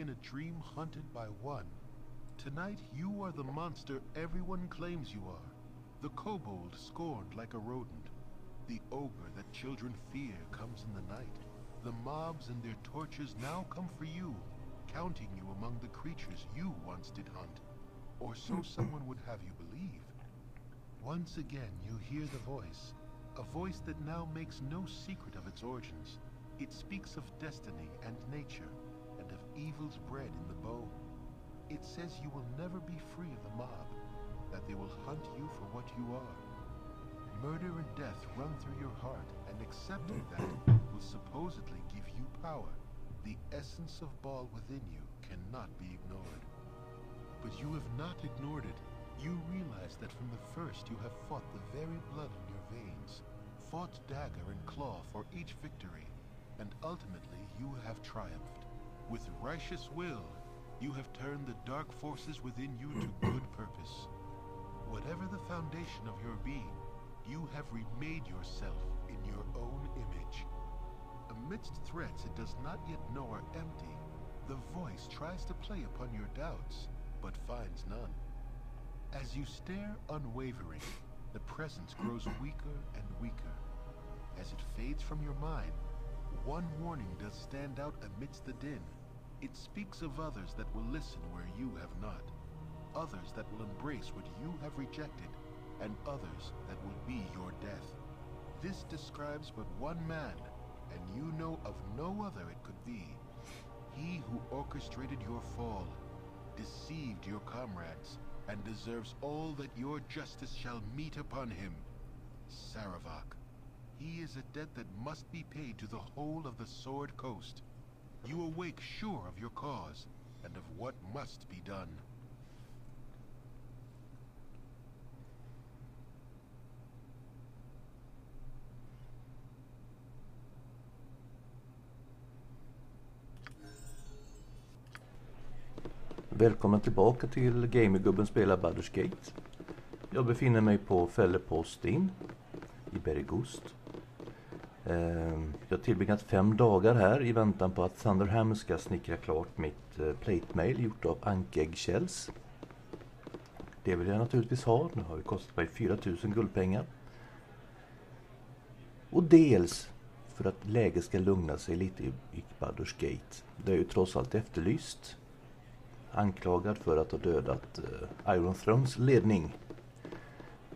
in a dream hunted by one. Tonight you are the monster everyone claims you are. The kobold scorned like a rodent. The ogre that children fear comes in the night. The mobs and their torches now come for you, counting you among the creatures you once did hunt. Or so someone would have you believe. Once again you hear the voice, a voice that now makes no secret of its origins. It speaks of destiny and nature, and of evils bred in the bone. It says you will never be free of the mob, that they will hunt you for what you are. Murder and death run through your heart, and accepting that will supposedly give you power. The essence of Baal within you cannot be ignored. But you have not ignored it. You realize that from the first you have fought the very blood in your veins, fought dagger and claw for each victory, and ultimately you have triumphed. With righteous will, you have turned the dark forces within you to good purpose. Whatever the foundation of your being, you have remade yourself in your own image. Amidst threats it does not yet know are empty, the voice tries to play upon your doubts, but finds none. As you stare unwavering, the presence grows weaker and weaker. As it fades from your mind, one warning does stand out amidst the din. It speaks of others that will listen where you have not, others that will embrace what you have rejected, and others that will be your death. This describes but one man, and you know of no other it could be. He who orchestrated your fall, deceived your comrades, and deserves all that your justice shall meet upon him. Saravak. He is a debt that must be paid to the whole of the Sword Coast. You awake sure of your cause, and of what must be done. Välkommen tillbaka till Gamergubben spelar Baldur's Gate. Jag befinner mig på Fällepostin i Bergust. Jag har tillbringat 5 dagar här i väntan på att Thunderham ska snickra klart mitt plate mail gjort av ankeggkälls. Det vill jag naturligtvis ha. Det har ju kostat mig 4000 guldpengar. Och dels för att läget ska lugna sig lite i Baldur's Gate. Det är ju trots allt efterlyst. Anklagad för att ha dödat Iron Thrones ledning.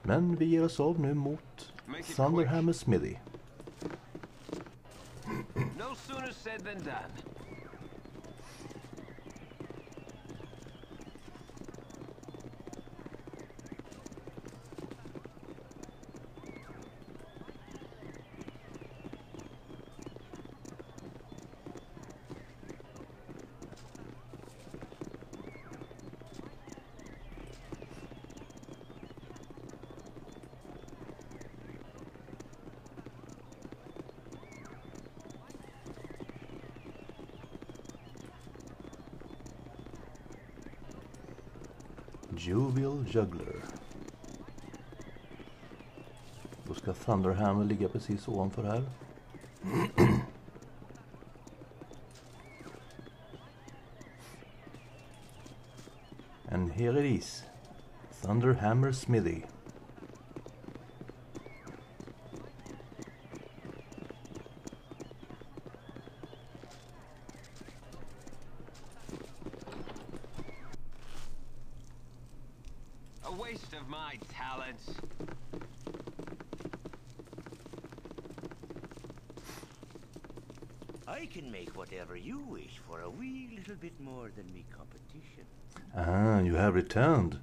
Men vi ger oss av nu mot Thunderhammer Smithy. No sooner said than done. Jovial Juggler. Då ska Thunderhammer ligga precis ovanför här. And here it is. Thunderhammer Smithy. A waste of my talents. I can make whatever you wish for a wee little bit more than me competition. Ah, you have returned.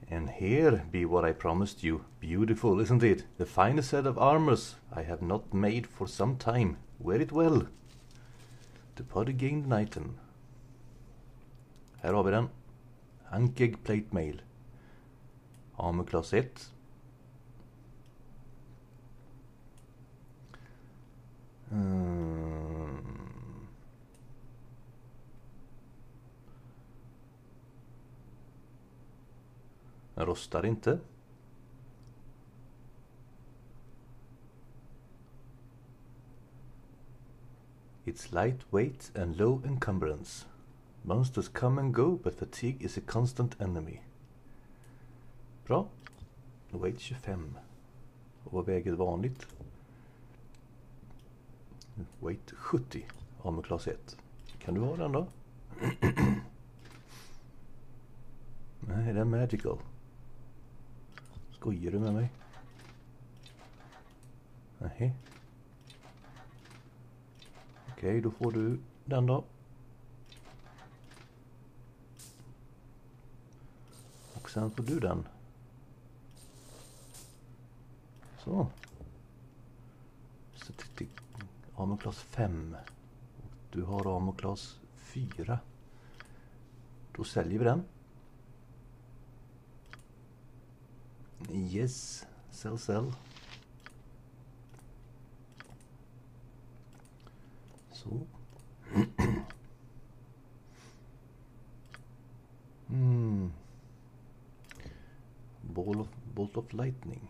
And here be what I promised you. Beautiful, isn't it? The finest set of armors I have not made for some time. Wear it well. The party gained an item. Här har vi den. Ankeg plate mail. Armor klass 1. Den rostar inte. It's lightweight and low encumbrance. Monsters come and go, but fatigue is a constant enemy. Bra. Weight 25. Och vad väger vanligt? Weight 70. Armor klass 1. Kan du ha den då? Nej, det är magical. Skojar du med mig? Nej. Okej, då får du den då. Och sen får du den. Så. Statistik. Armor klass 5. Och du har armor klass 4. Då säljer vi den. Yes. Sell. Så. Bolt of lightning.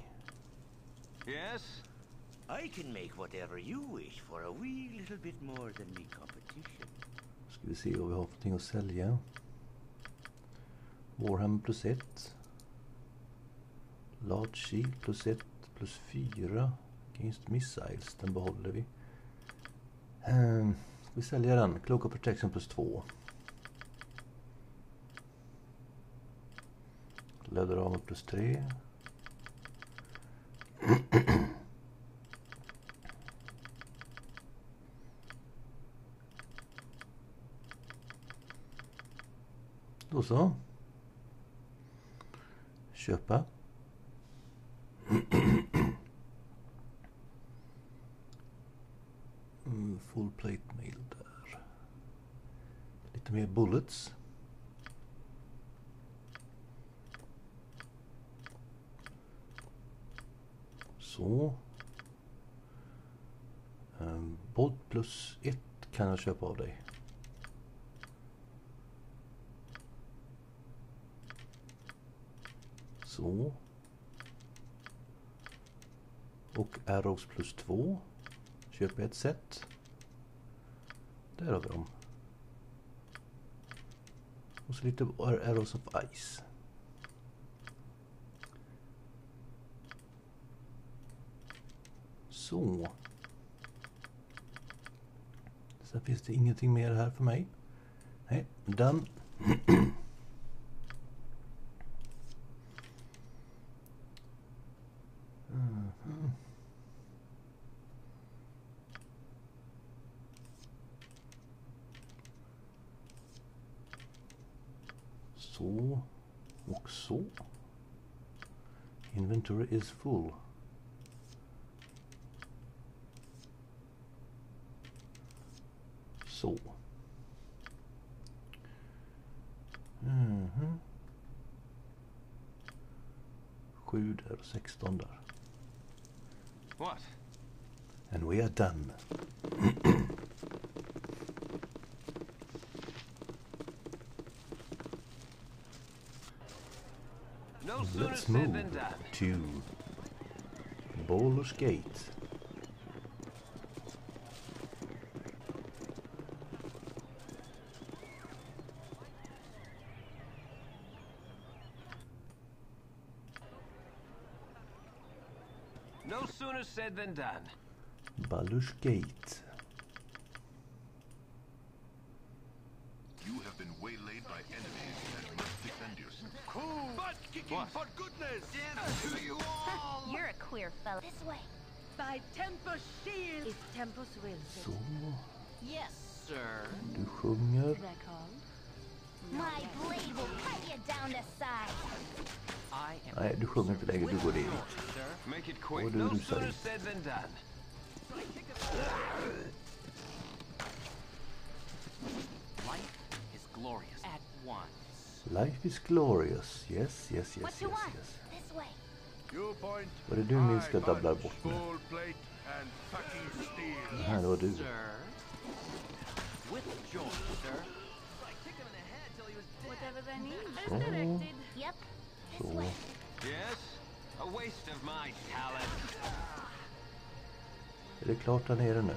Yes? I can make whatever you wish for a wee little bit more than me competition. Ska vi se vad vi har för ting att sälja. Warhammer plus 1. Large shield plus 1 plus 4. Against missiles, den behåller vi. Vi säljer den. Cloak of protection plus 2. Leather armor plus 3. Då så. Köpa. Full plate mail där. Lite mer bullets. Så. Bolt plus 1 kan jag köpa av dig. Så. Och arrows plus 2. Köper ett set. Där har vi dem. Och så lite arrows of ice. Så. Sen finns det ingenting mer här för mig. Nej, den. Så och så. Inventory is full. Så. 7 där och 16 där. What? And we are done. No sooner Let's said than move done. to Baldur's Gate. No sooner said than done. Baldur's Gate. You have been waylaid by enemies and must defend yourself. Cool. Butt kicking What? for goodness. Damn to you all! You're a queer fella. This way. By Tempus shield. If Tempus wills Så, Yes, sir. du sjunger. They're called. My blade will cut you down to size. I am Nej, du sjunger inte längre, du går dit. sir. Make it What quick. do No you sooner say? said than done. Life is glorious at once. Life is glorious. Yes, yes, yes, What you yes, want? yes. This way. You point. Vad är det du minns ska dabbla bort med? Full plate and fucking steel. Nej, det var du. Sir. With joy, sir. Whatever they need. Så, Yep. This så. way. Yes? A waste of my talent. Är det klart där nere nu?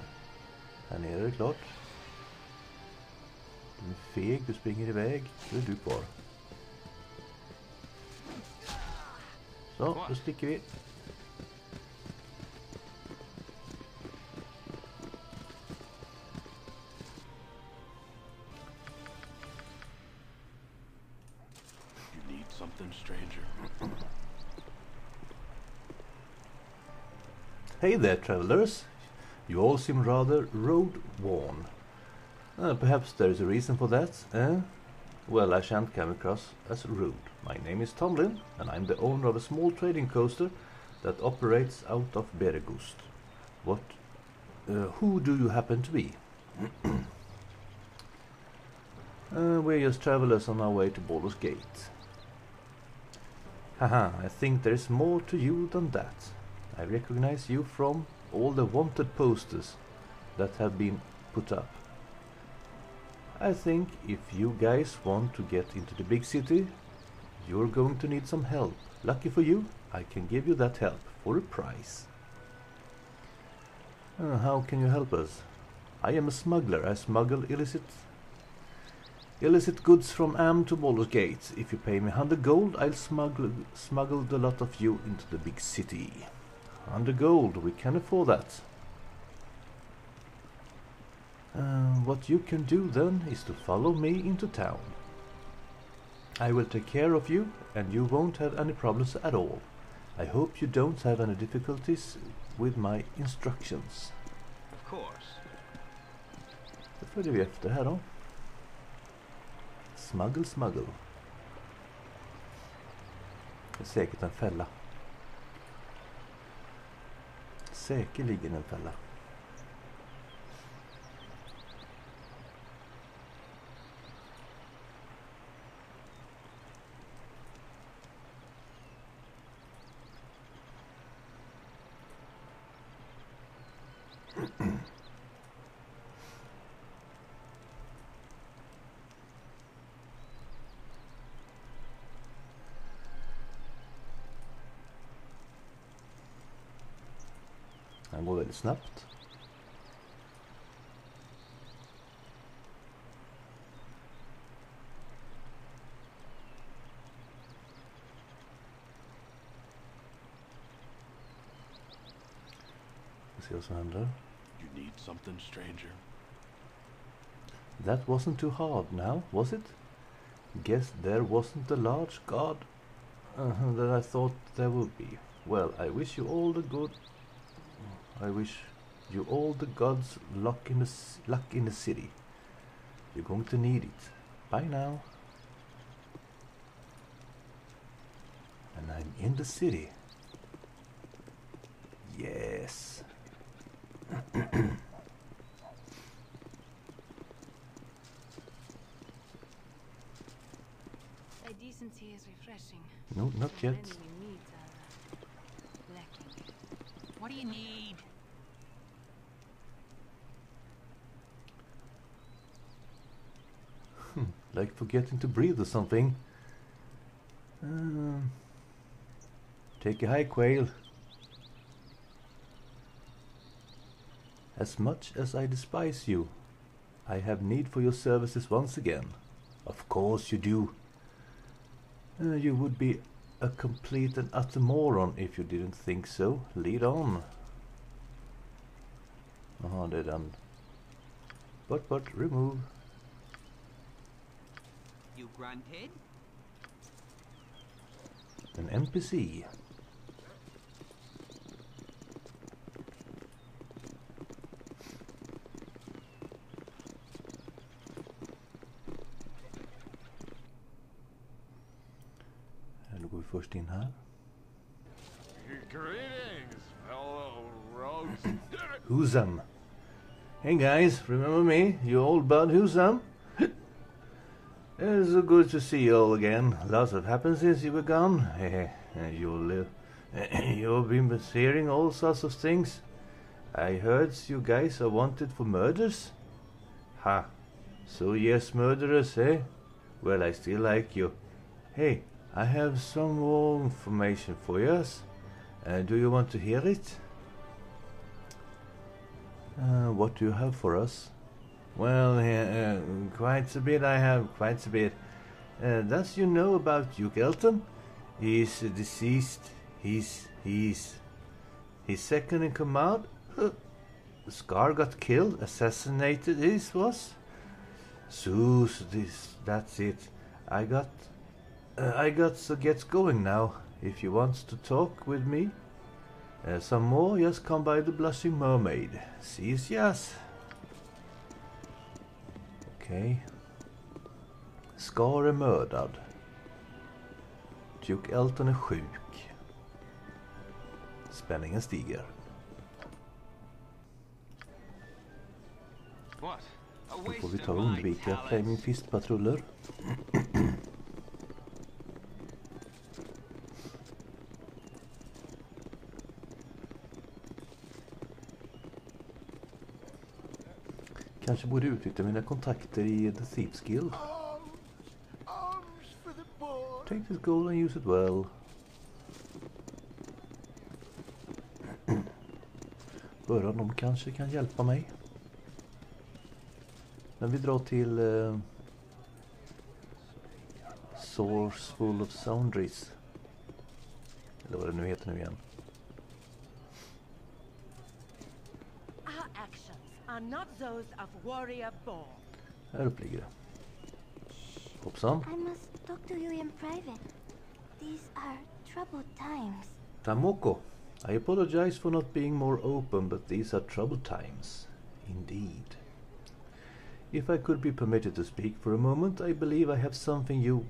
Här nere är det klart. Feg, du springer iväg. Nu är du kvar. Så, då sticker vi. Hey there, travelers. You all seem rather road-worn. Perhaps there is a reason for that, eh? Well, I shan't come across as rude. My name is Tomlin, and I'm the owner of a small trading coaster that operates out of Beregust. Who do you happen to be? We're just travelers on our way to Baldur's Gate. Haha, I think there is more to you than that. I recognize you from all the wanted posters that have been put up. I think if you guys want to get into the big city, you're going to need some help. Lucky for you, I can give you that help for a price. How can you help us? I am a smuggler. I smuggle illicit goods from Am to Baldur's Gate. If you pay me 100 gold, I'll smuggle the lot of you into the big city. 100 gold, we can afford that. What you can do then is to follow me into town. I will take care of you, and you won't have any problems at all. I hope you don't have any difficulties with my instructions. Of course. Då följer vi efter här då. Smuggle. Det är säkert en fälla. Säkerligen en fälla. Han går väldigt snabbt. Vi ser vad som händer. You need something, stranger. That wasn't too hard now, was it? Guess there wasn't the large god that I thought there would be. Well, I wish you all the gods luck in the city. You're going to need it. Bye now. And I'm in the city. Yes. A decency is refreshing. No, not yet. What do you need? Like forgetting to breathe or something. Take a hike, whale. As much as I despise you, I have need for your services once again. Of course you do. You would be a complete and utter moron if you didn't think so. Lead on. Jaha, det är den. But, remove. You grunted? En NPC. Då går vi först in här. Greetings, fellow rogues. Husam. Hey guys, remember me? You old bud Husam? It's so good to see you all again. Lots have happened since you were gone. You've been hearing all sorts of things. I heard you guys are wanted for murders. Ha. So yes, murderers, eh? Well, I still like you. Hey, I have some more information for you. Do you want to hear it? What do you have for us? Well, quite a bit I have, quite a bit. Does you know about Duke Elton? He's deceased. He's second in command. Scar got killed, assassinated. This was. Zeus, that's it. I got to get going now. If you want to talk with me, some more, just come by the Blushing Mermaid. Sees yes. Okej. Scar är mördad. Duke Elton är sjuk. Spänningen stiger. What? A Då får vi waste ta och of my undvika talents. Flaming Fist-patruller. Kanske borde utnyttja mina kontakter i The Thieves Guild. Arms for the boy. Take this gold and use it well. Höra om de kanske kan hjälpa mig. Men vi drar till Sourceful of Soundries. Eller vad det nu heter nu igen. Our actions are not those of warrior born. Här uppe ligger det. Hoppsan. I must talk to you in private. These are troubled times. Tamoko, I apologize for not being more open, but these are troubled times. Indeed. If I could be permitted to speak for a moment, I believe I have something you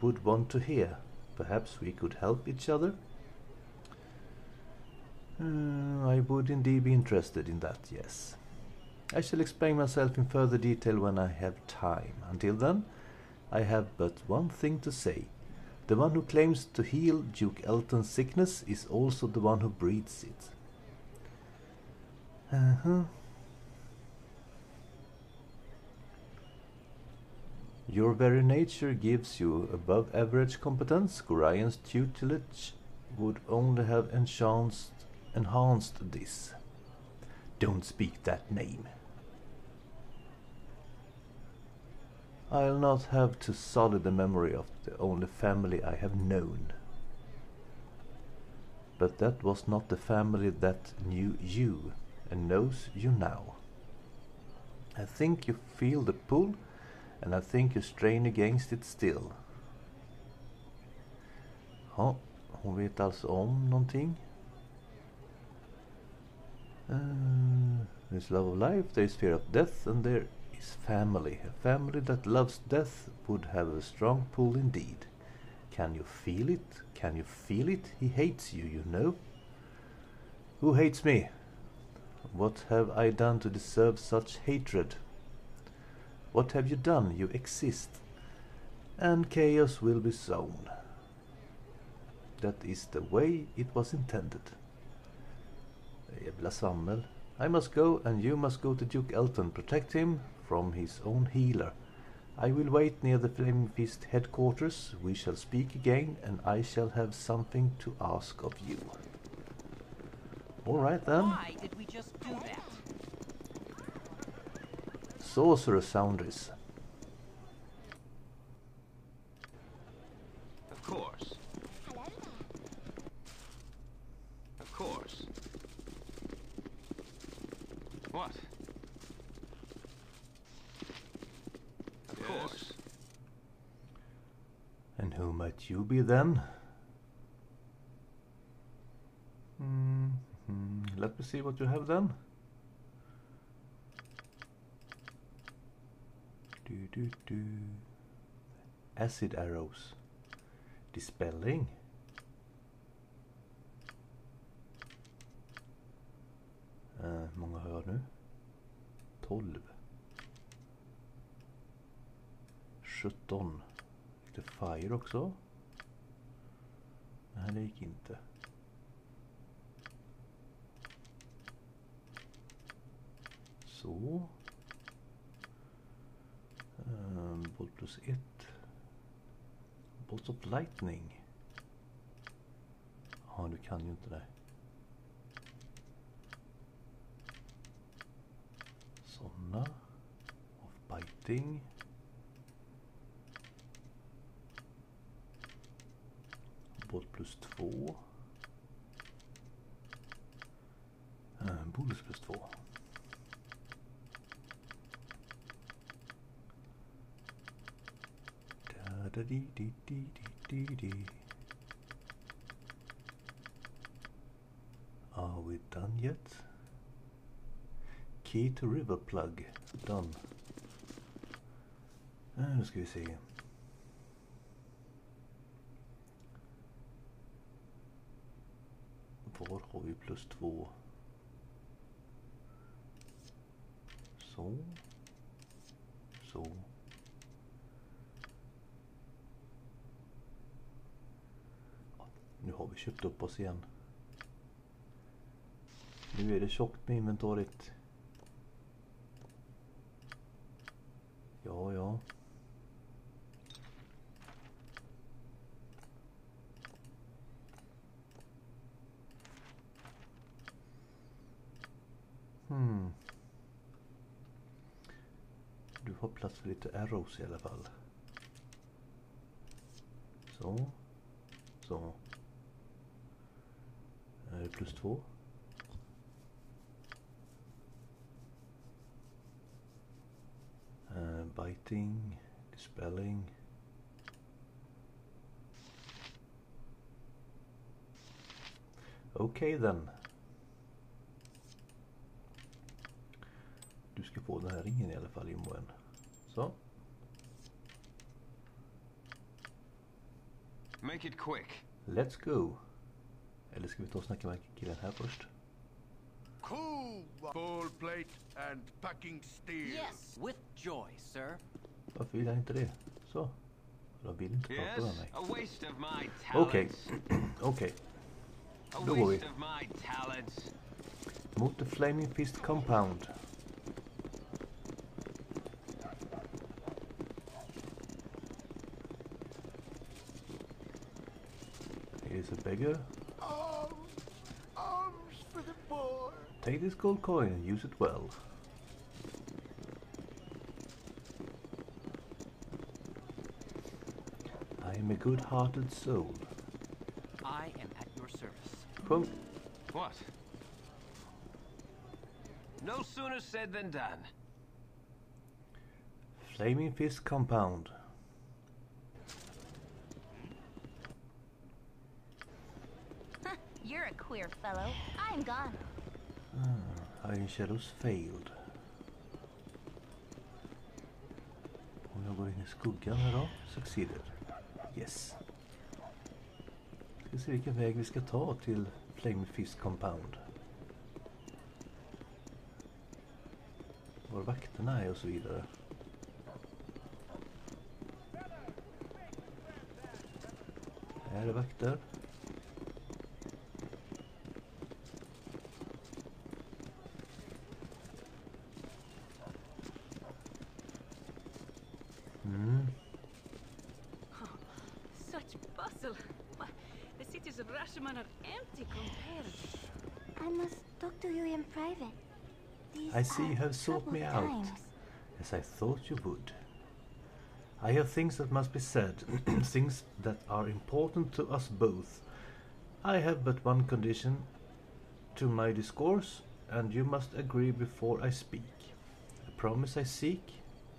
would want to hear. Perhaps we could help each other? I would indeed be interested in that, yes. I shall explain myself in further detail when I have time. Until then, I have but one thing to say. The one who claims to heal Duke Elton's sickness is also the one who breeds it. Your very nature gives you above average competence. Gorian's tutelage would only have enhanced this. Don't speak that name. I'll not have to sully the memory of the only family I have known. But that was not the family that knew you and knows you now. I think you feel the pull, and I think you strain against it still. Ja, hon vet alltså om någonting. There's love of life, there's fear of death, and there is family. A family that loves death would have a strong pull indeed. Can you feel it? Can you feel it? He hates you, you know. Who hates me? What have I done to deserve such hatred? What have you done? You exist. And chaos will be sown. That is the way it was intended. Jävla svammel. I must go, and you must go to Duke Elton. Protect him from his own healer. I will wait near the Flaming Fist headquarters. We shall speak again, and I shall have something to ask of you. Alright then. Why did we just do that? Sorcerer Soundries. Of course. Of course. What? Of course. And who might you be then? Let me see what you have then. Acid arrows. Dispelling. Många har jag nu? 12. 17. Gick det fire också? Nej, det gick inte. Så. Bolt plus 1. Bolt of lightning. Ja, du kan ju inte det. Såna. biting. Båt +2. Bonus +2. Da di di di di di. Are we done yet? Key to river plug. Done. Nu ska vi se. Var har vi +2? Så. Så. Ja, nu har vi köpt upp oss igen. Nu är det tjockt med inventoriet. Ja, ja. Du har plats för lite arrows i alla fall. Så. Så. Är det +2? Biting, dispelling. Okej then. Du ska få den här ringen i alla fall, Immoen. Så. Make it quick. Let's go. Eller ska vi ta och snacka med killen här först? Cool. Full plate and packing steel. Yes, with joy, sir. Varför vill jag inte det? Så. De vill inte prata med Yes, mig. a waste of my Okej. talents. Okej. A Då går vi. waste of my talents. Mot the Flaming Fist Compound. Here's a beggar. Arms for the poor. Take this gold coin and use it well. I am a good-hearted soul. I am at your service. Quote. What? No sooner said than done. Flaming Fist Compound. You're a queer fellow. I'm gone. Hiding Shadows failed. Om jag går in i skuggan här då. Succeeded. Yes. Ska se vilken väg vi ska ta till Flaming Fist Compound. Var vakterna är och så vidare. Här är vakter. Such bustle. Why, the cities of Rashomon are empty compared. I must talk to you in private. These I see you are have sought me troubled out, times. as I thought you would. I have things that must be said, things that are important to us both. I have but one condition to my discourse, and you must agree before I speak. A promise I seek,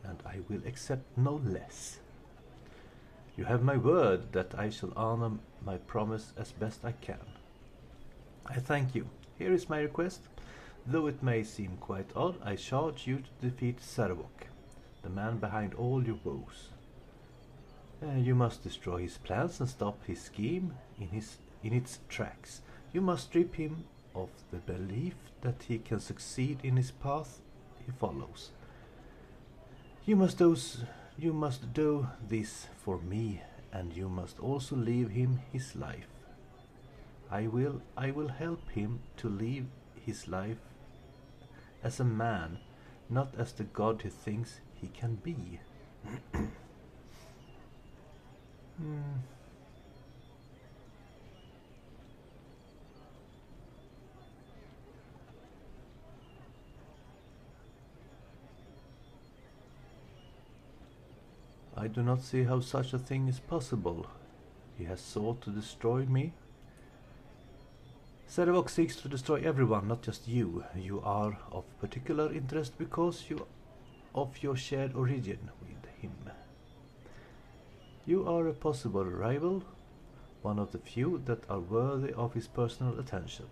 and I will accept no less. You have my word that I shall honor my promise as best I can. I thank you. Here is my request. Though it may seem quite odd, I charge you to defeat Sarvok, the man behind all your woes. You must destroy his plans and stop his scheme in its tracks. You must strip him of the belief that he can succeed in his path he follows. You must do this for me, and you must also leave him his life. I will help him to live his life as a man, not as the god he thinks he can be. I do not see how such a thing is possible. He has sought to destroy me. Sarevok seeks to destroy everyone, not just you. You are of particular interest because of your shared origin with him. You are a possible rival, one of the few that are worthy of his personal attention.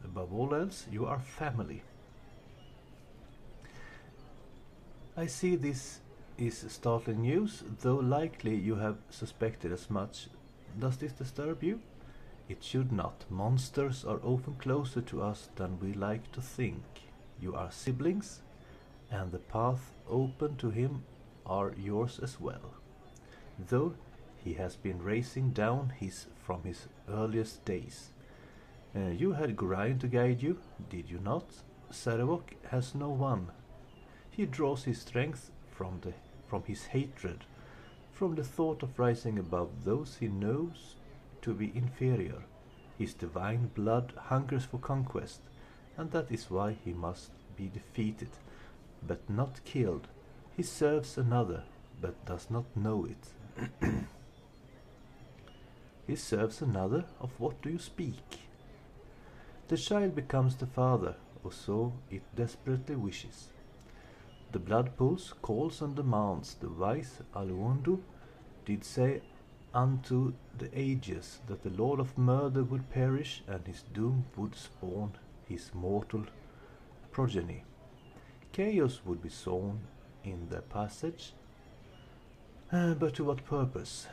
Above all else, you are family. I see this is startling news, though likely you have suspected as much. Does this disturb you? It should not. Monsters are often closer to us than we like to think. You are siblings, and the path open to him are yours as well. Though he has been racing down from his earliest days. You had Gorion to guide you, did you not? Sarevok has no one. He draws his strength from his hatred, from the thought of rising above those he knows to be inferior. His divine blood hungers for conquest, and that is why he must be defeated, but not killed. He serves another, but does not know it. He serves another? Of what do you speak? The child becomes the father, or so it desperately wishes. The blood pulse calls and demands. The wise Aluondu did say unto the ages that the Lord of Murder would perish, and his doom would spawn his mortal progeny. Chaos would be sown in their passage, but to what purpose?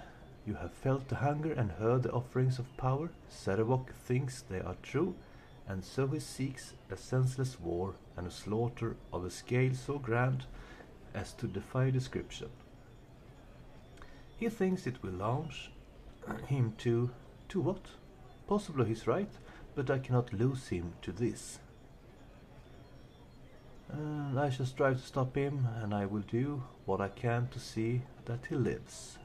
You have felt the hunger and heard the offerings of power. Sarevok thinks they are true, and so he seeks a senseless war and a slaughter of a scale so grand as to defy description. He thinks it will launch him to what? Possibly he's right, but I cannot lose him to this. I shall strive to stop him, and I will do what I can to see that he lives.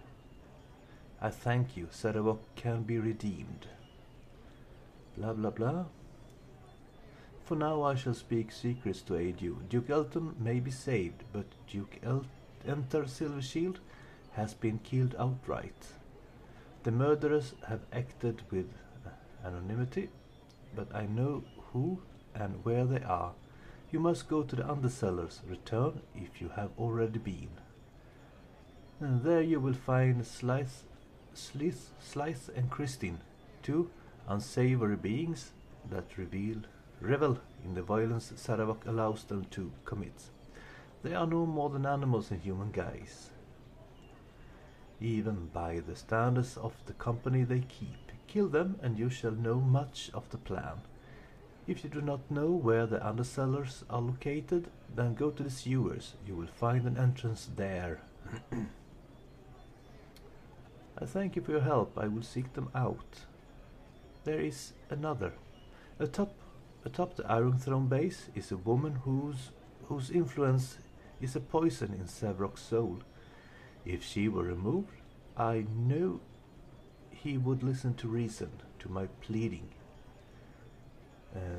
I thank you. Sarevok can be redeemed. Blah blah blah. For now I shall speak secrets to aid you. Duke Elton may be saved, but Duke Enter Silvershield has been killed outright. The murderers have acted with anonymity, but I know who and where they are. You must go to the Undercellars. Return if you have already been. And there you will find Slice and Christine, two unsavory beings that revel in the violence Sarevok allows them to commit. They are no more than animals in human guise, even by the standards of the company they keep. Kill them and you shall know much of the plan. If you do not know where the Undercellars are located, then go to the sewers. You will find an entrance there. I thank you for your help. I will seek them out. There is another. Atop the Iron Throne base is a woman whose influence is a poison in Sarevok's soul. If she were removed, I know he would listen to reason, to my pleading.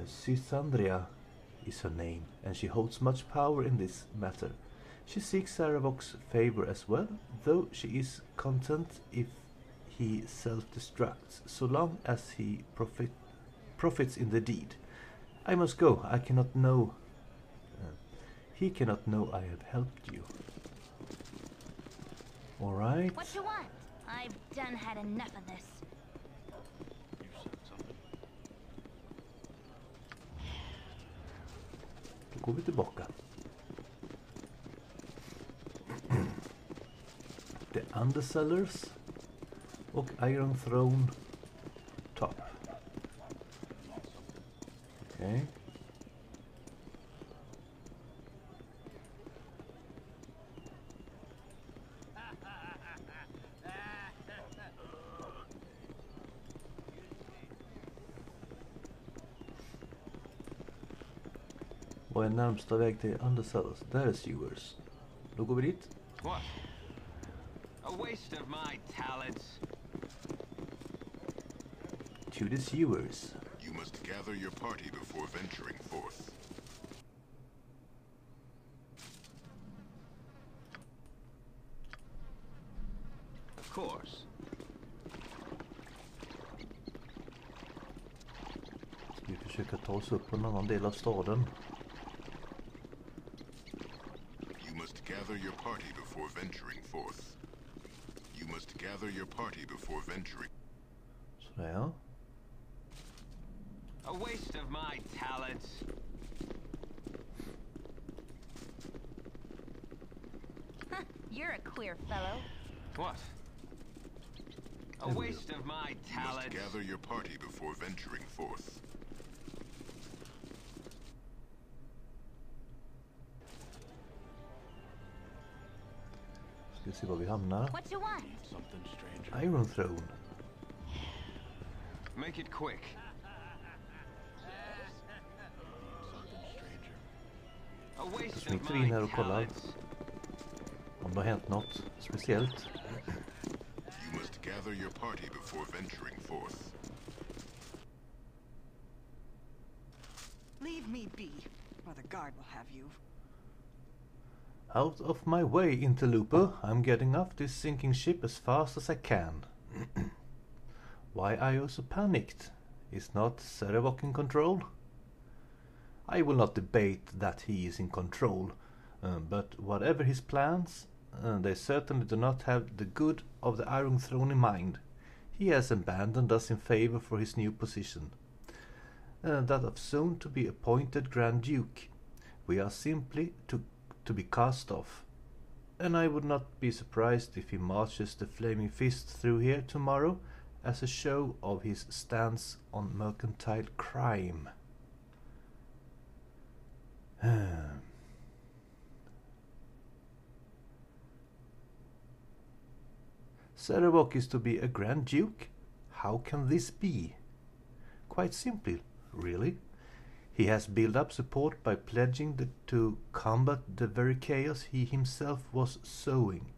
Sysandria is her name, and she holds much power in this matter. She seeks Sarevok's favor as well, though she is content if he self-destructs, so long as he profits in the deed. I must go. I cannot know. He cannot know I have helped you. All right. What you want? I've done had enough of this. Då går vi tillbaka. The Undercellars och Iron Throne top. Okej. Vad är närmsta väg till Undercellars? Där är sewers. Då går vi dit. What? A waste of my talents. To the sewers. You must gather your party before venturing forth. Of course. Ska vi försöka ta oss upp på en annan del av staden? You must gather your party before venturing forth. You must gather your party before venturing. Sådär ja. A waste of my talents. You're a queer fellow. What? A waste of my You must talents. gather your party before venturing forth. Ska vi se var vi hamnar. What you want? Something stranger. Iron Throne. Make it quick. Something stranger. A waste Smiter of vi in my här och kollar talents. om det har hänt något speciellt. You must gather your party before venturing forth. Leave me be, or the guard will have you. Out of my way, interloper. I'm getting off this sinking ship as fast as I can. Why are you so panicked? Is not Sarevok in control? I will not debate that he is in control, but whatever his plans, they certainly do not have the good of the Iron Throne in mind. He has abandoned us in favor for his new position, that of soon-to-be appointed Grand Duke. We are simply to be cast off, and I would not be surprised if he marches the Flaming Fist through here tomorrow as a show of his stance on mercantile crime. Sarevok is to be a Grand Duke? How can this be? Quite simply, really. He has built up support by pledging to combat the very chaos he himself was sowing.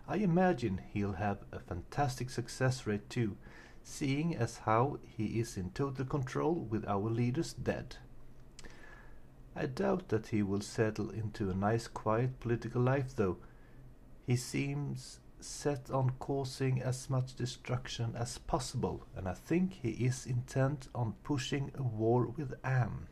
I imagine he'll have a fantastic success rate too, seeing as how he is in total control with our leaders dead. I doubt that he will settle into a nice quiet political life though. He seems set on causing as much destruction as possible, and I think he is intent on pushing a war with Am.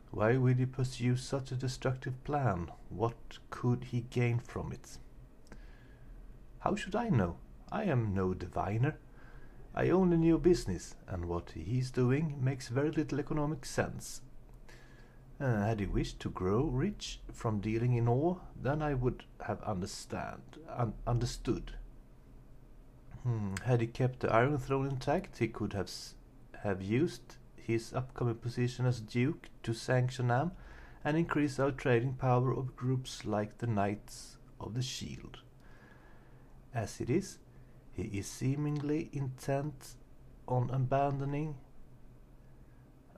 Why would he pursue such a destructive plan? What could he gain from it? How should I know? I am no diviner. I only knew business, and what he is doing makes very little economic sense. Had he wished to grow rich from dealing in ore, then I would have understood. Had he kept the Iron Throne intact, he could have used his upcoming position as Duke to sanction Am and increase our trading power of groups like the Knights of the Shield. As it is, he is seemingly intent on abandoning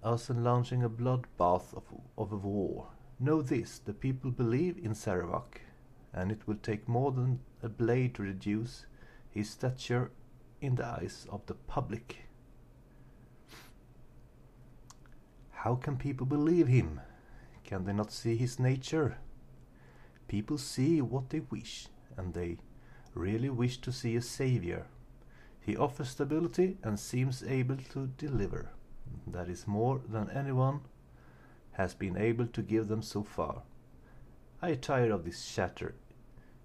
us and launching a bloodbath of a war. Know this, the people believe in Sarevok, and it will take more than a blade to reduce his stature in the eyes of the public. How can people believe him? Can they not see his nature? People see what they wish, and they really wish to see a savior. He offers stability and seems able to deliver. That is more than anyone has been able to give them so far. I tire of this chatter.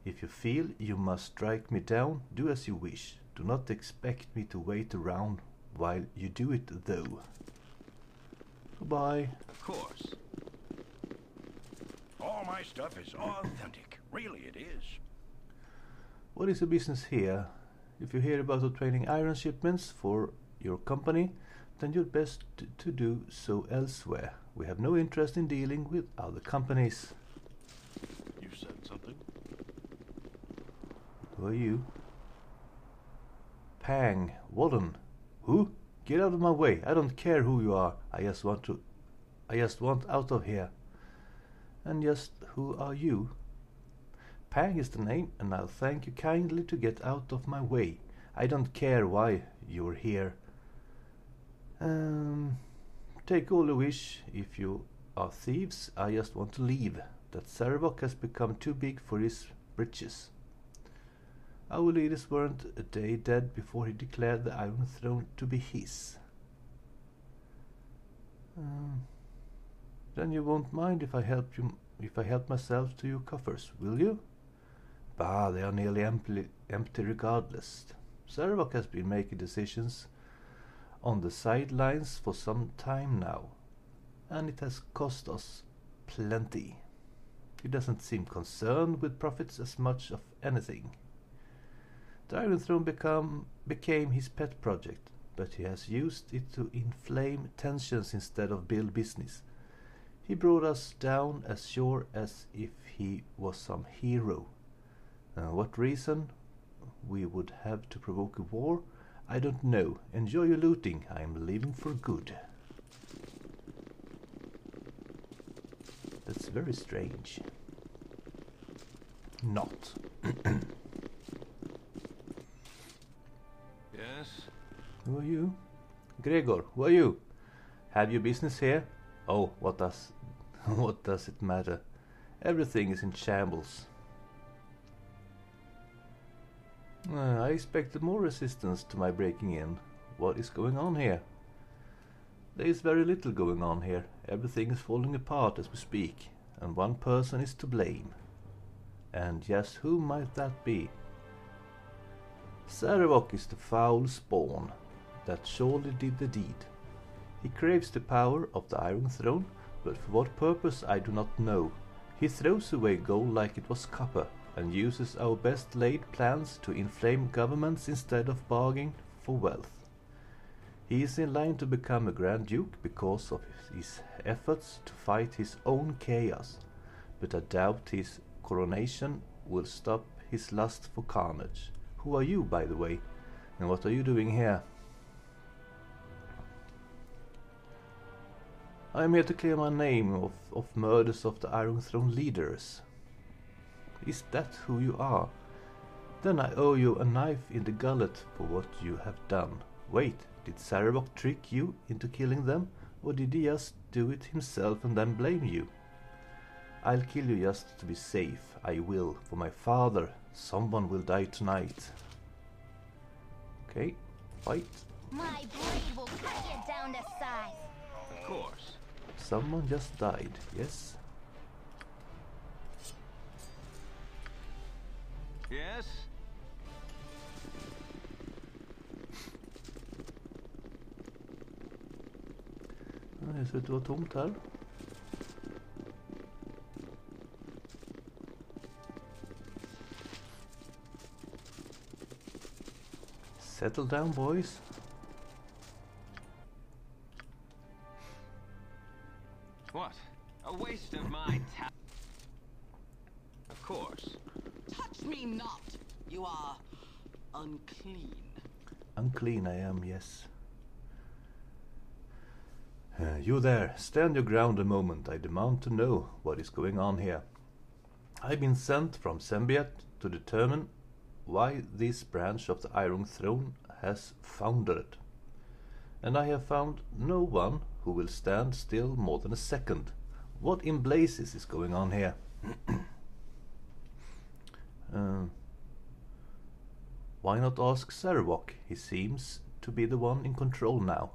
If you feel you must strike me down, do as you wish. Do not expect me to wait around while you do it, though. Goodbye. Of course. All my stuff is authentic. Really, it is. What is the business here? If you hear about obtaining iron shipments for your company, then you're best to do so elsewhere. We have no interest in dealing with other companies. You said something? Who are you? Pang, Warden. Who? Get out of my way. I don't care who you are. I just want out of here. And just who are you? Pang is the name, and I'll thank you kindly to get out of my way. I don't care why you're here. Take all you wish. If you are thieves, I just want to leave. that Sarevok has become too big for his britches. Our leaders weren't a day dead before he declared the Iron Throne to be his. Then you won't mind if I help myself to your coffers, will you? Bah, they are nearly empty regardless. Sarevok has been making decisions on the sidelines for some time now, and it has cost us plenty. He doesn't seem concerned with profits as much of anything. The Iron Throne became his pet project, but he has used it to inflame tensions instead of build business. He brought us down as sure as if he was some hero. What reason we would have to provoke a war, I don't know. Enjoy your looting. I am leaving for good. That's very strange. Not. Yes? Who are you? Gregor, who are you? Have you business here? Oh, what does it matter? Everything is in shambles. I expected more resistance to my breaking in. What is going on here? There is very little going on here. Everything is falling apart as we speak, and one person is to blame. And yes, who might that be? Sarevok is the foul spawn that surely did the deed. He craves the power of the Iron Throne, but for what purpose I do not know. He throws away gold like it was copper, and uses our best laid plans to inflame governments instead of bargaining for wealth. He is in line to become a Grand Duke because of his efforts to fight his own chaos, but I doubt his coronation will stop his lust for carnage. Who are you, by the way, and what are you doing here? I am here to clear my name of murders of the Iron Throne leaders. Is that who you are? Then I owe you a knife in the gullet for what you have done. Wait, did Sarevok trick you into killing them, or did he just do it himself and then blame you? I'll kill you just to be safe. I will. For my father. Someone will die tonight. Okay, fight. My blade will cut you down to size. Of course. Someone just died, yes? Yes? Det ser ut att vara tomt här. Settle down, boys. What? A waste of my time. Of course. Touch me not! You are unclean. Unclean I am, yes. You there, stand your ground a moment. I demand to know what is going on here. I've been sent from Sembiat to determine why this branch of the Iron Throne has foundered. And I have found no one who will stand still more than a second. What in blazes is going on here? Why not ask Sarevok? He seems to be the one in control now.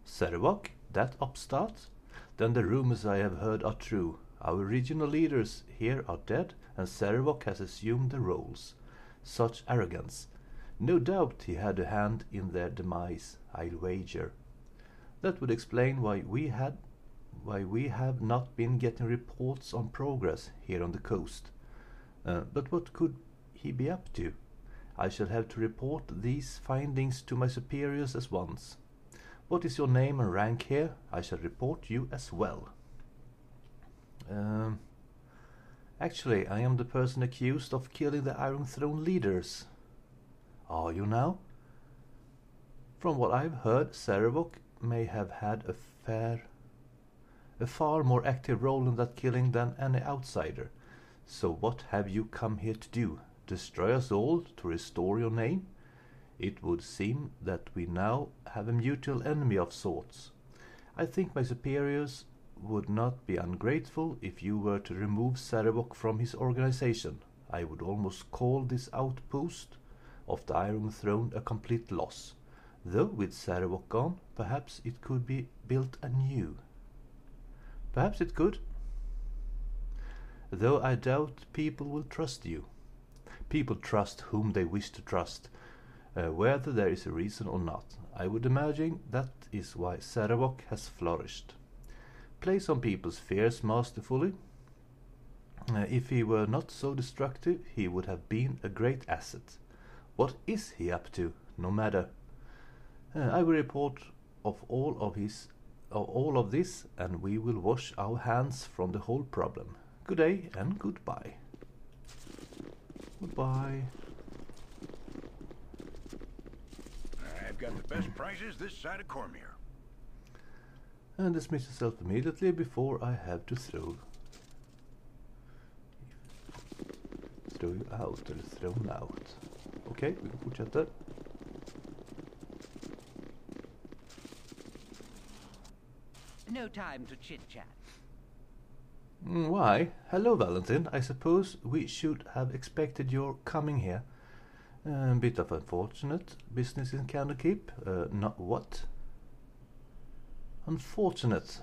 Sarevok? That upstart? Then the rumors I have heard are true. Our regional leaders here are dead, and Sarevok has assumed the roles. Such arrogance. No doubt he had a hand in their demise, I'll wager. That would explain why we have not been getting reports on progress here on the coast. But what could he be up to? I shall have to report these findings to my superiors at once. What is your name and rank here? I shall report you as well. Actually, I am the person accused of killing the Iron Throne leaders. Are you now? From what I've heard, Sarevok may have had a far more active role in that killing than any outsider. So what have you come here to do? Destroy us all to restore your name? It would seem that we now have a mutual enemy of sorts. I think my superiors would not be ungrateful if you were to remove Sarevok from his organization. I would almost call this outpost of the Iron Throne a complete loss. Though with Sarevok gone, perhaps it could be built anew. Perhaps it could. Though I doubt people will trust you. People trust whom they wish to trust, whether there is a reason or not. I would imagine that is why Sarevok has flourished. Plays on people's fears masterfully. If he were not so destructive, he would have been a great asset. What is he up to? No matter. I will report of all of this, and we will wash our hands from the whole problem. Good day and goodbye. Goodbye. I've got the best prices this side of Cormier. And dismiss yourself immediately before I have to throw you out, eller thrown out. Okej, vi fortsätter. No time to chit-chat. Why? Hello, Valentin. I suppose we should have expected your coming here. A bit of unfortunate business in Candlekeep. Not what? Unfortunate.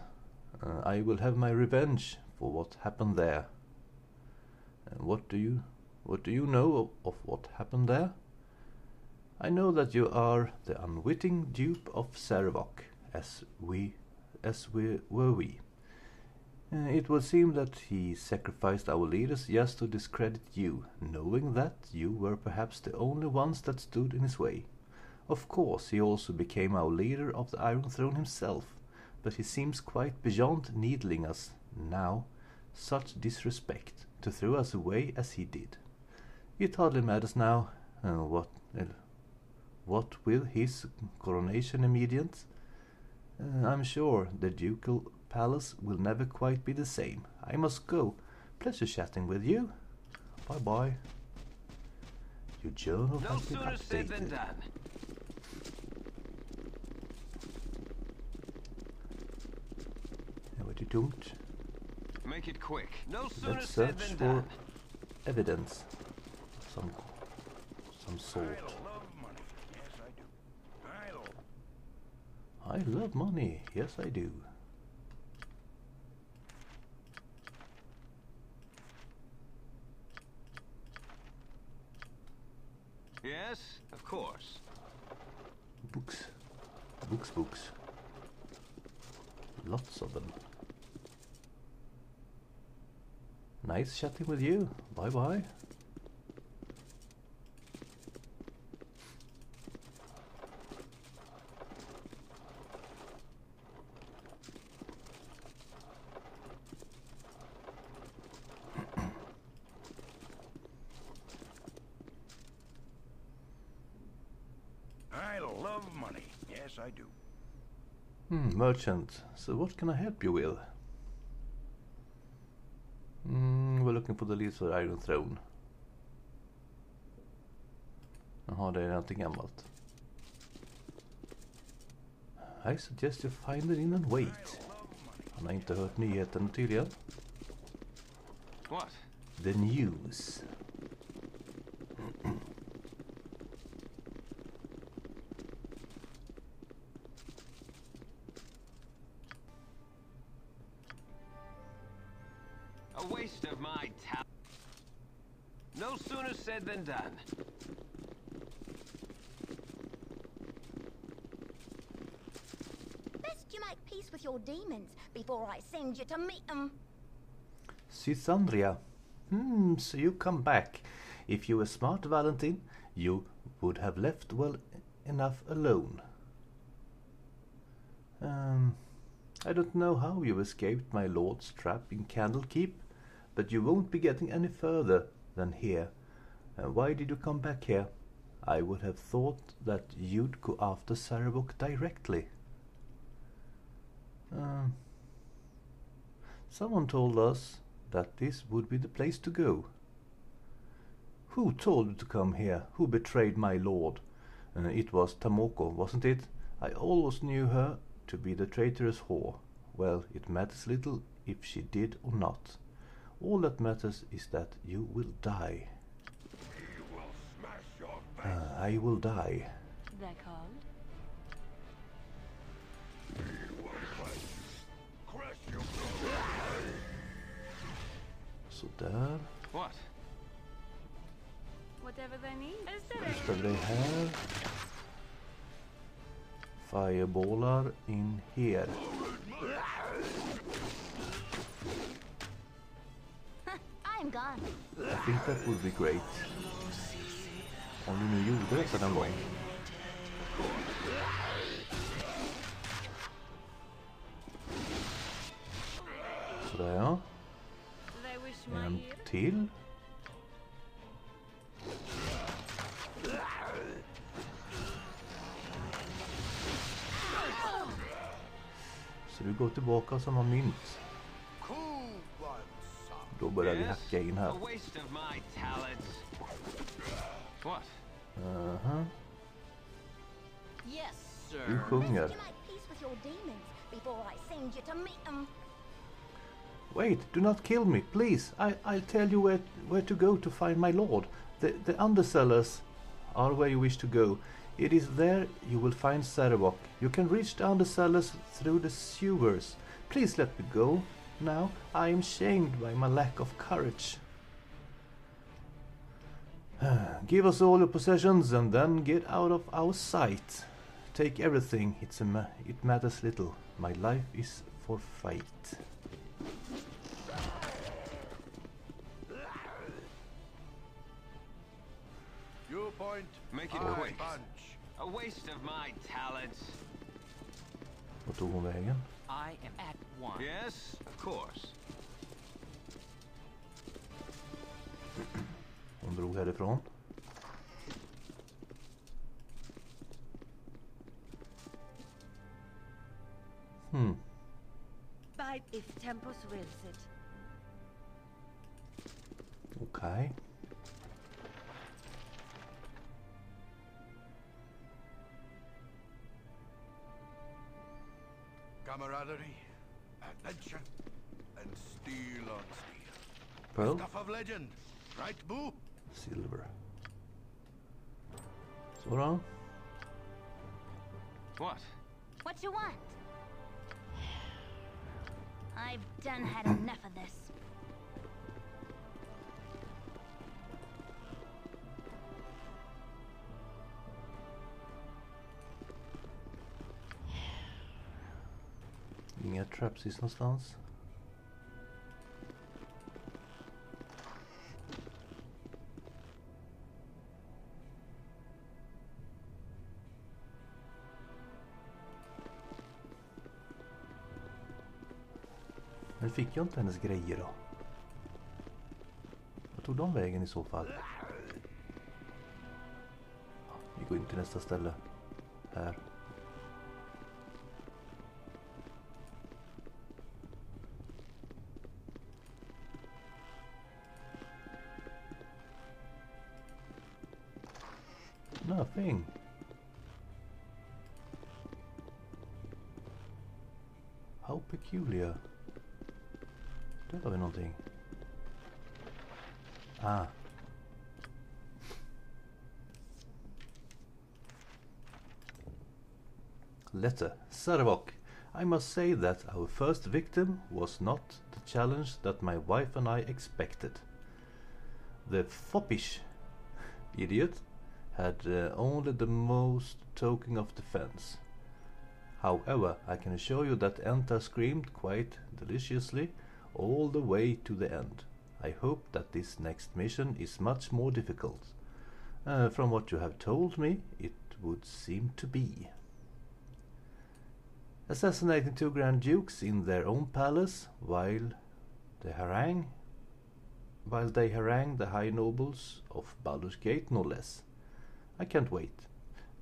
I will have my revenge for what happened there. What do you know of what happened there? I know that you are the unwitting dupe of Sarevok, as were we. It would seem that he sacrificed our leaders just to discredit you, knowing that you were perhaps the only ones that stood in his way. Of course, he also became our leader of the Iron Throne himself, but he seems quite beyond needling us now. Such disrespect, to throw us away as he did. It hardly matters now. What with his coronation immediate? I'm sure the ducal palace will never quite be the same. I must go. Pleasure chatting with you. Bye bye. Your journal has been sooner said than updated. done. Ja, vad är dumt? Make it quick. No sooner Let's said search than for done. evidence of some sort. I love money. Yes, I do. I love money. Yes, I do. Yes, of course. Books. Books. Lots of them. Nice chatting with you. Bye bye. I love money. Yes, I do. Merchant. So what can I help you with? We're looking for the leads for the Iron Throne. Jaha, det är någonting gammalt. I suggest you find it in and wait. Han har inte hört nyheten tydligen. What? The news. A waste of my talent. No sooner said than done. Best you make peace with your demons before I send you to meet them. Sisandria. So you come back. If you were smart, Valentin, you would have left well enough alone. I don't know how you escaped my lord's trap in Candlekeep, but you won't be getting any further than here. Why did you come back here? I would have thought that you'd go after Sarevok directly. Someone told us that this would be the place to go. Who told you to come here? Who betrayed my lord? It was Tamoko, wasn't it? I always knew her to be the traitorous whore. well, it matters little if she did or not. All that matters is that you will die. I will die. They're called? Sådär. What? Whatever they need. Nu ställer det här. Fireballar in here. I'm gone. I think that would be great. Om vi nu gjorde detta någon gång. Sådär ja. En till. Så du går tillbaka som har mynt. Då börjar vi hacka in här. Uh-huh. Du sjunger. Wait, do not kill me, please. I'll tell you where to go to find my lord. The undercellars are where you wish to go. It is there you will find Sarevok. You can reach the undercellars through the sewers. Please let me go. Now I am shamed by my lack of courage. Give us all your possessions and then get out of our sight. Take everything. It matters little. My life is for fight. Your point. Make it quick. A waste of my talents. Vart tog hon vägen? I am at one. Yes, of course. Hon drog härifrån. Bite if Tempus wills it. Okej. Camaraderie, adventure, and steel on steel. Pearl? Stuff of legend, right, Boo? Silver. Så då. What? What you want? I've done had enough of this. Inga trapsis någonstans. Men fick jag inte hennes grejer då? Vad tog de vägen i så fall? Ja, vi går in till nästa ställe. Här. Nothing. How peculiar. Där har vi någonting. Ah. Letter. Sarevok. I must say that our first victim was not the challenge that my wife and I expected. The foppish idiot had only the most token of defense. However, I can assure you that Enta screamed quite deliciously all the way to the end. I hope that this next mission is much more difficult. From what you have told me, it would seem to be. Assassinating 2 Grand Dukes in their own palace while they harangue the high nobles of Baldur's Gate, no less. I can't wait.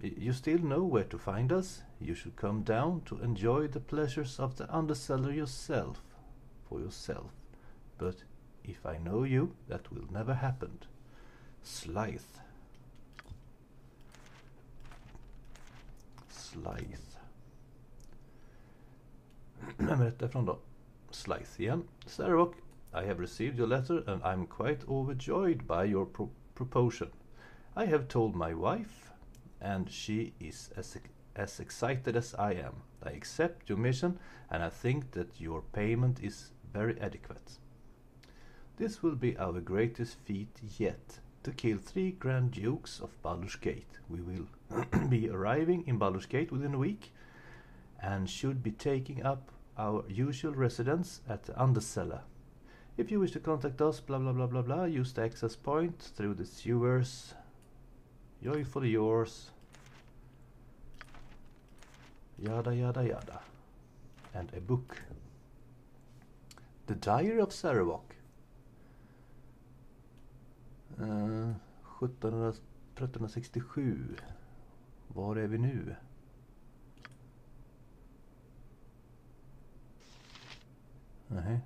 You still know where to find us. You should come down to enjoy the pleasures of the Undercellar for yourself. But if I know you, that will never happen. Slythe. Vem är detta ifrån då? Slice igen. Sarevok, I have received your letter and I'm quite overjoyed by your proposal. I have told my wife and she is as excited as I am. I accept your mission and I think that your payment is very adequate. This will be our greatest feat yet, to kill 3 Grand Dukes of Baldur's Gate. We will be arriving in Baldur's Gate within a week and should be taking up our usual residence at the Undercellar. If you wish to contact us, blah blah blah blah blah, use the access point through the sewers. Joyfully yours. Yada yada yada. And a book. The Diary of Sarevok. 1367. Var är vi nu? Nej.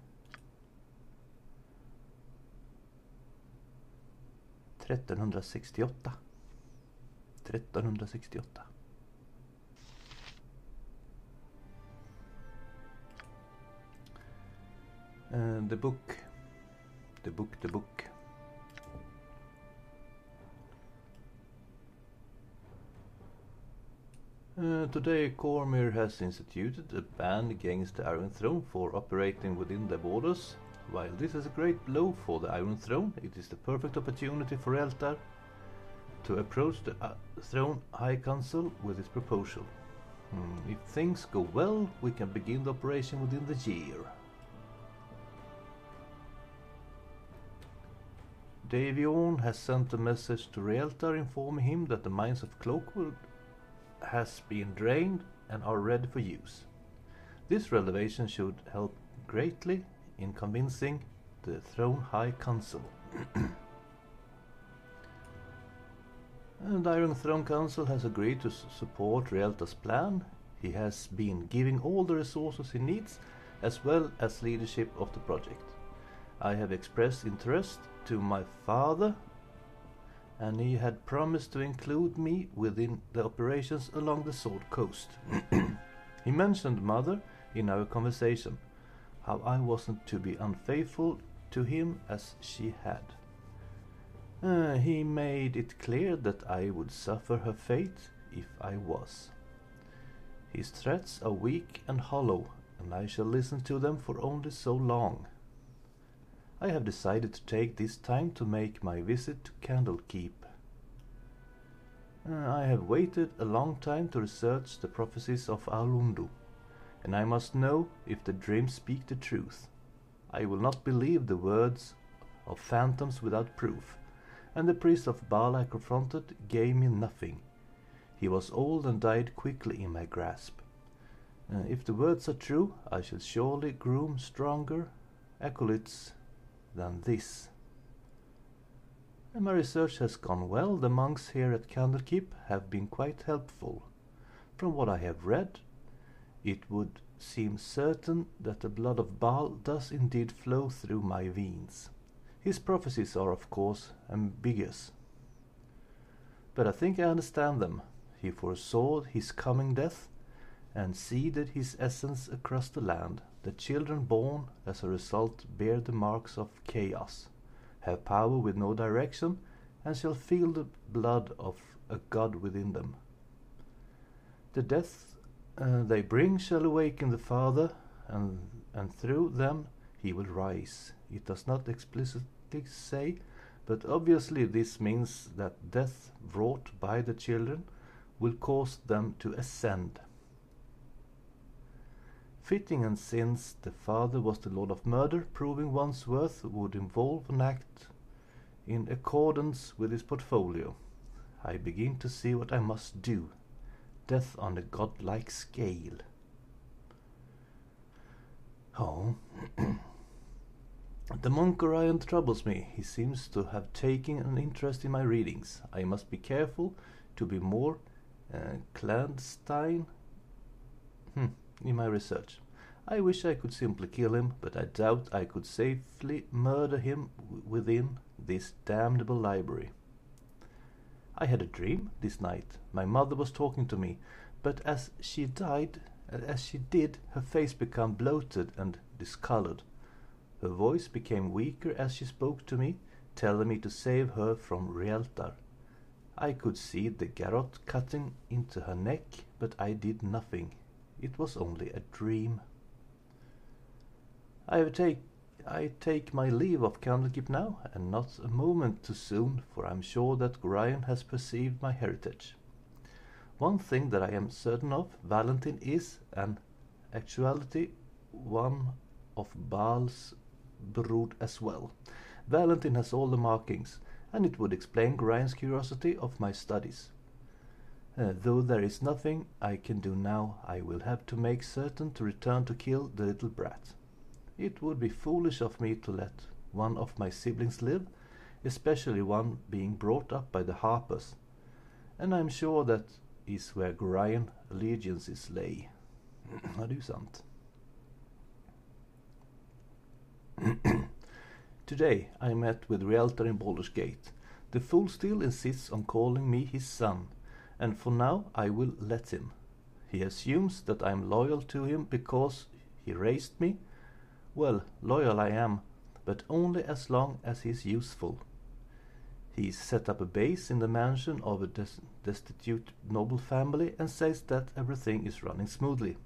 1368. 1368. The book. The book, the book. Today Cormyr has instituted a ban against the Iron Throne for operating within their borders. While this is a great blow for the Iron Throne, it is the perfect opportunity for Eltar to approach the Throne High Council with his proposal. If things go well, we can begin the operation within the year. Davion has sent a message to Realtar informing him that the mines of Cloakwood has been drained and are ready for use. This revelation should help greatly in convincing the Throne High Council. And Iron Throne Council has agreed to support Realtar's plan. He has been giving all the resources he needs as well as leadership of the project. I have expressed interest to my father and he had promised to include me within the operations along the Sword Coast. He mentioned Mother in our conversation, how I wasn't to be unfaithful to him as she had. He made it clear that I would suffer her fate if I was. His threats are weak and hollow, and I shall listen to them for only so long. I have decided to take this time to make my visit to Candlekeep. I have waited a long time to research the prophecies of Alundu, and I must know if the dreams speak the truth. I will not believe the words of phantoms without proof, and the priest of Baal I confronted gave me nothing. He was old and died quickly in my grasp. If the words are true, I shall surely groom stronger acolytes than this. And my research has gone well. The monks here at Candlekeep have been quite helpful. From what I have read, it would seem certain that the blood of Baal does indeed flow through my veins. His prophecies are of course ambiguous, but I think I understand them. He foresaw his coming death and seeded his essence across the land. The children born as a result bear the marks of chaos, have power with no direction, and shall feel the blood of a god within them. The death they bring shall awaken the Father, and through them he will rise. It does not explicitly say, but obviously this means that death wrought by the children will cause them to ascend. Fitting, and since the father was the Lord of Murder, proving one's worth would involve an act in accordance with his portfolio. I begin to see what I must do. Death on a godlike scale. Oh. The monk Orion troubles me. He seems to have taken an interest in my readings. I must be careful to be more clandestine in my research. I wish I could simply kill him, but I doubt I could safely murder him within this damnable library. I had a dream this night. My mother was talking to me, but as she died As she did, her face became bloated and discolored. Her voice became weaker as she spoke to me, telling me to save her from Rieltar. I could see the garrote cutting into her neck, but I did nothing. It was only a dream. I take my leave of Candlekeep now, and not a moment too soon, for I am sure that Gorion has perceived my heritage. One thing that I am certain of, Valentin is, an actuality, one of Baal's brood as well. Valentin has all the markings, and it would explain Gorion's curiosity of my studies. Though there is nothing I can do now, I will have to make certain to return to kill the little brat. It would be foolish of me to let one of my siblings live, especially one being brought up by the Harpers, and I am sure that is where Gorion allegiances lay. Ja, det är ju sant. Today I met with Rieltar in Baldur's Gate. The fool still insists on calling me his son, and for now I will let him. He assumes that I am loyal to him because he raised me. Well, loyal I am, but only as long as he is useful. He set up a base in the mansion of a destitute noble family and says that everything is running smoothly.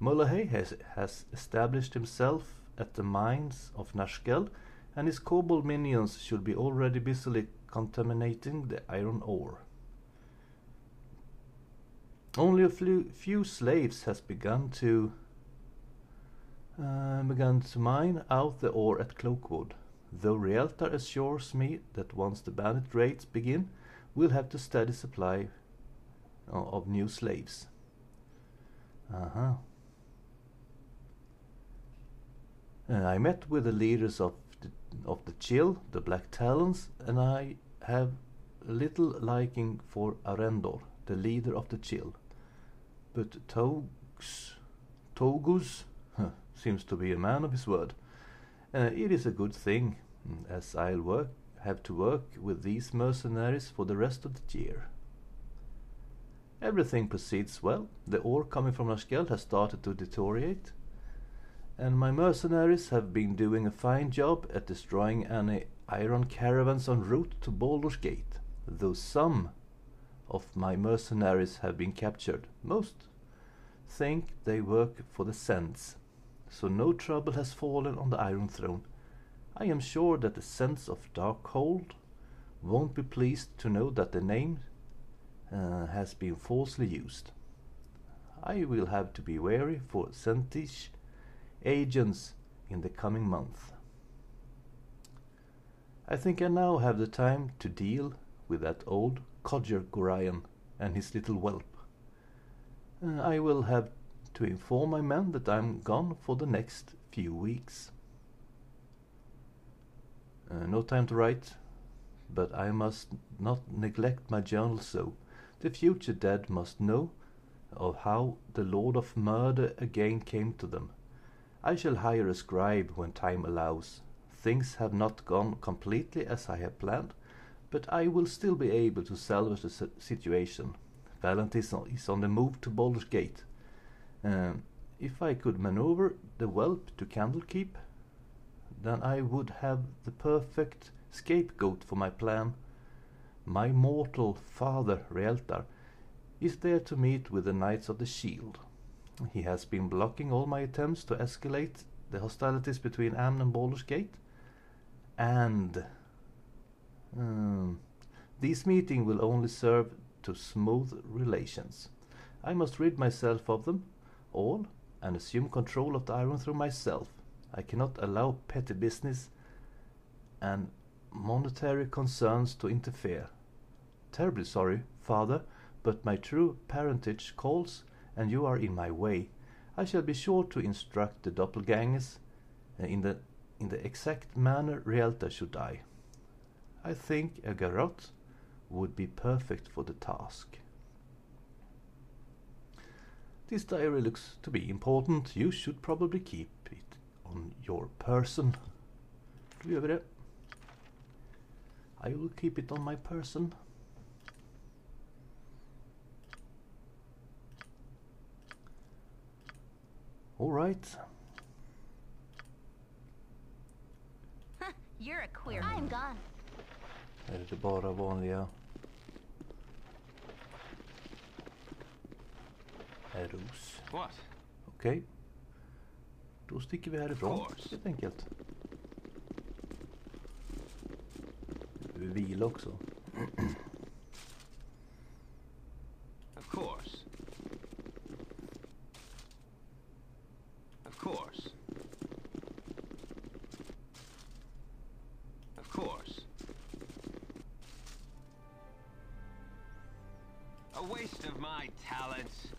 Mullahay has established himself at the mines of Nashkel, and his kobold minions should be already busily contaminating the iron ore. Only a few slaves has begun to mine out the ore at Cloakwood, though Rieltar assures me that once the bandit raids begin, we'll have a steady supply of new slaves. I met with the leaders of the Chill, the Black Talons, and I have little liking for Arendor, the leader of the Chill. But Togus seems to be a man of his word. It is a good thing, as I'll have to work with these mercenaries for the rest of the year. Everything proceeds well. The ore coming from Nashkel has started to deteriorate, and my mercenaries have been doing a fine job at destroying any iron caravans en route to Baldur's Gate, though some of my mercenaries have been captured. Most think they work for the Sens, so no trouble has fallen on the Iron Throne. I am sure that the Sens of Darkhold won't be pleased to know that the name has been falsely used. I will have to be wary for Sentish agents in the coming month. I think I now have the time to deal with that old codger Gorion and his little whelp. I will have to inform my men that I'm gone for the next few weeks. No time to write, but I must not neglect my journal, so the future dead must know of how the Lord of Murder again came to them. I shall hire a scribe when time allows. Things have not gone completely as I have planned, but I will still be able to salvage the situation. Valentin is on the move to Baldur's Gate. If I could maneuver the whelp to Candlekeep, then I would have the perfect scapegoat for my plan. My mortal father, Rieltar, is there to meet with the Knights of the Shield. He has been blocking all my attempts to escalate the hostilities between Amn and Baldur's Gate, and these meetings will only serve to smooth relations. I must rid myself of them all and assume control of the Iron Throne myself. I cannot allow petty business and monetary concerns to interfere. Terribly sorry, father, but my true parentage calls, and you are in my way. I shall be sure to instruct the doppelgangers in the exact manner Rieltar should die. I think a garrote would be perfect for the task. This diary looks to be important. You should probably keep it on your person. Då gör vi det. I will keep it on my person. All right. You're a queer. I'm gone. Är det bara vanliga arrows? What? Okej. Då sticker vi härifrån helt enkelt. Vi vila också. Of course. Of course. Of course. A waste of my talents.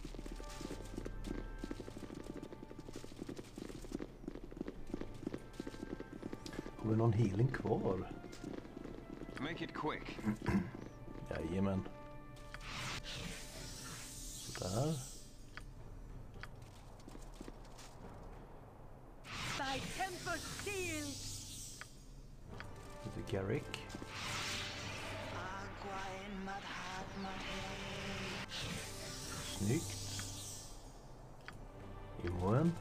Har vi någon healing kvar? Make it quick. Jajamän. Sådär. By temper steel. Lite Garrick. Snyggt. Imoen.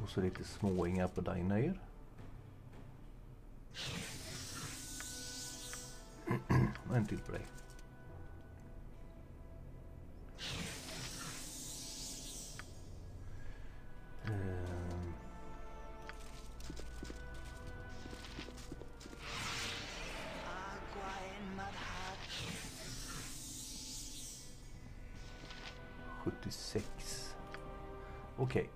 Och så lite småingar på Diner. Och en till på dig. Okej.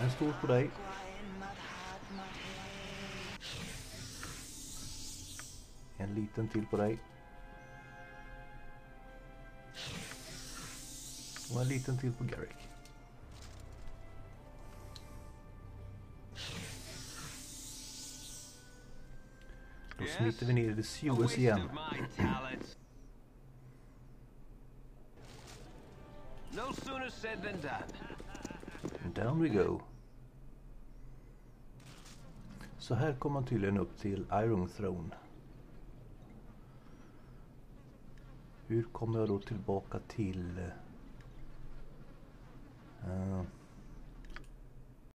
En stor på dig. En liten till på dig. Och en liten till på Garrick. Då smiter vi ner i det sewers igen. No sooner said than done. Down we go. Så här kommer man tydligen upp till Iron Throne. Hur kommer jag då tillbaka till...